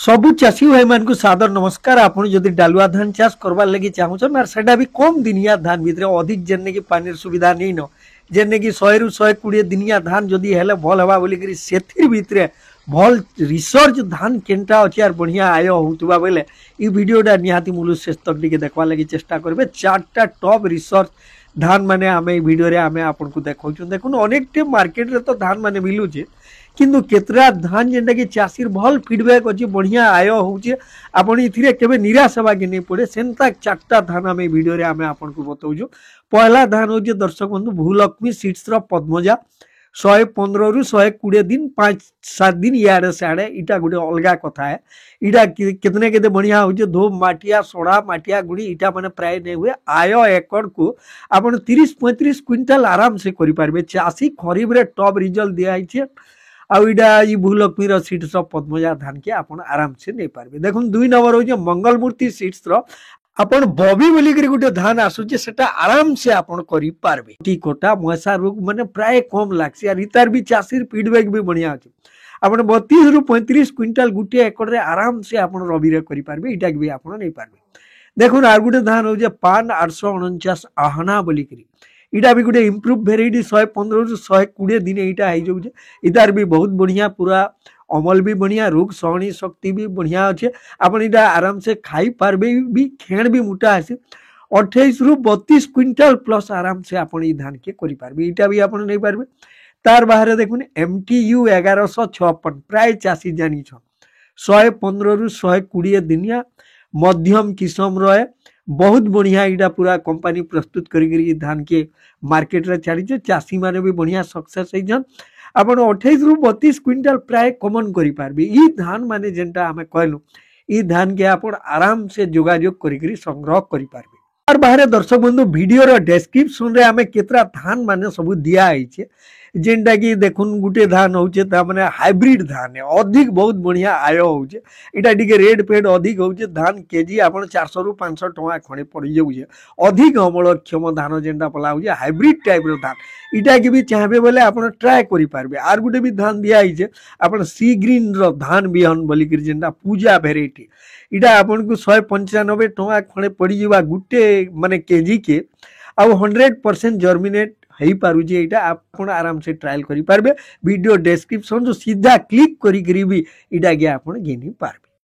सबु चाषी भाई मान को सादर नमस्कार। आपण जदि डालुआ धान चाष करबार लगी चाहूछन आर सेटा भी कम दिनिया धान भितर अधिक जेने की पानी सुविधा नहीं न जेने की 100 रु 120 दिनिया धान जदि हेले भल हवा बोली करी सेथिर भितरे भल रिसर्च धान केनटा अछि आर बढ़िया आय होतुबा बेले ई वीडियोटा निहाती मूल शेष तक टिके देखबा लगी चेष्टा करबे। चारटा टॉप रिसर्च धान माने आमे ई वीडियो रे आमे आपन को देखाउछु। देखुन अनेक टे मार्केट रे तो धान माने मिलुचे किंतु केतरा धान जेनटा कि चाषीर भल फीडबैक अच्छे बढ़िया आय होचे आपण इथिरे केबे निराश हवा के नहीं पड़े सेंता चारटा धान आमे वीडियो रे आमे आपन को बताउछु। पहला धान होचे दर्शक बंधु भूलक्ष्मी सीड्स रो पद्मजा 115 रु 120 दिन 5-7 दिन यारे साड़े इटा गुटे अलगा कथा है। इटा कितने केते बढ़िया होचे धो माटिया सोड़ा माटिया गुड़ी इटा माने प्राय नहीं हुए आय एकड़ को आपण 30-35 क्विंटल आराम से करि पारबे। चाषी खरीफ रे टॉप रिजल्ट दिया है आईटा भूलक्ष्मी सीड्स पद्मजा धान के आपण आराम से नहीं पारबे। देखुन 2 नंबर हो मंगलमूर्ति सीड्स आपण बॉबी बोली करी गुटे धान आसुचे सेटा आराम से आपण करि पारबे। टीकोटा मशा रोग माने प्राय कम लागसी आर इतार भी चाषीर फीडबैक भी बढ़िया अछि। आपण 32 रु 35 क्विंटल गुटे एकड़ रे आराम से आपण रबी रे करि पारबे इटा भी आपण नहीं पारबे। देखुन आर गुटे धान हो पान 849 आहना बोली करी इटा भी गोटे इम्प्रूव भेराइटी 115 रु 120 दिन इटा हो जाऊे। इतार भी बहुत बढ़िया पूरा अमल भी बढ़िया रोग सहनी शक्ति भी बढ़िया अच्छे आपण इटा आराम से खाई पारबे भी खेण भी मोटा आसी 28 रु 32 क्विंटल प्लस आराम से आपण ई धान के करि पारबे इटा भी आपण नहीं पारबे। तार बाहर देखुन MTU 1156 प्राय चाषी जानी छ 115 रु 120 दिनिया मध्यम किस्म रहे बहुत बढ़िया इटा पूरा कंपनी प्रस्तुत करी धान के मार्केट रे छाड़ी चाषी माने भी बढ़िया सक्सेस होइछन। आपण 28 रु 32 क्विंटल प्राय कॉमन करि पारबे। ई धान माने जेंटा हमें कहलु ई धान के आपण आराम से जोगाजोग करी संग्रह करि पारबे। और बाहर दर्शक बंधु वीडियो रो डिस्क्रिप्शन रे हमें केतरा धान माने सब दिया आइछे जेंटा कि देखुन गुटे धान होचे ता माने हाइब्रिड धान है अधिक बहुत बढ़िया आय होचे इटा टिके रेड पेड अधिक होचे धान केजी आपण 400 रु 500 टका खणे पड़ी जाउचे अधिक अमलक्षम धान जेंटा पला होचे हाइब्रिड टाइप रो धान इटा के भी चाहबे बोले आपण ट्राई करि पारबे। आर गुटे भी धान दिया आइछे आपण सी ग्रीन रो धान बिहन बोली कि जेंटा पूजा वेराइटी इटा आपण को 195 टका खणे पड़ी जीवा गुटे माने केजी के आ 100% जर्मिनेट हेई पारुजे इटा आपण आराम से ट्रायल करि पारबे। वीडियो डिस्क्रिप्शन जो सीधा क्लिक करी भी इटा के आपण घेनी पारबे।